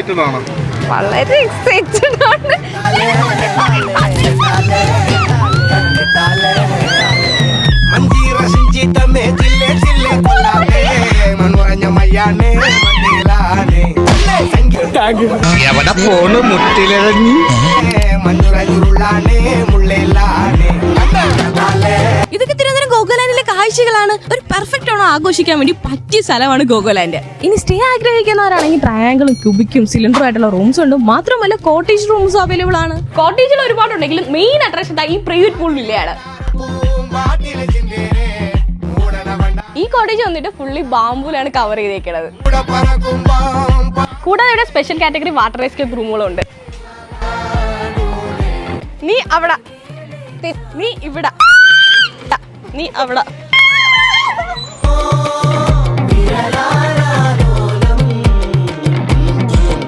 Excited ആണ്. വളരെ excited ആണ്. എവിടെ പോണ് മുട്ടിലിറങ്ങി. ഇതൊക്കെ തിരുവനന്തപുരം ഗോകുലാൻഡിലെ കാഴ്ചകളാണ്. ഒരു പെർഫെക്റ്റ് ഓണം ആഘോഷിക്കാൻ വേണ്ടി പറ്റിയ സ്ഥലമാണ് ഗോകുലാൻഡ്. ഇനി സ്റ്റേ ആഗ്രഹിക്കുന്നവരാണെങ്കിൽ ട്രയാങ്കിളും ക്യൂബിക്കും സിലിണ്ടറും ആയിട്ടുള്ള റൂംസ് ഉണ്ട്. മാത്രമല്ല കോട്ടേജ് റൂംസ് അവൈലബിൾ ആണ്. കോട്ടേജിൽ ഒരുപാടുണ്ടെങ്കിലും മെയിൻ അട്രാക്ഷൻ ഈ പ്രൈവറ്റ് പൂൾ വില്ലയാണ്. ഈ കോട്ടേജ് വന്നിട്ട് ഫുള്ളി ബാംബൂലാണ് കവർ ചെയ്തേക്കുന്നത്. കൂടാതെ ഇവിടെ സ്പെഷ്യൽ കാറ്റഗറി വാട്ടർ എസ്കേപ്പ് റൂമുകളുണ്ട്. നീ അവിടെ, നീ ഇവിടെ, നീ അവിടെ.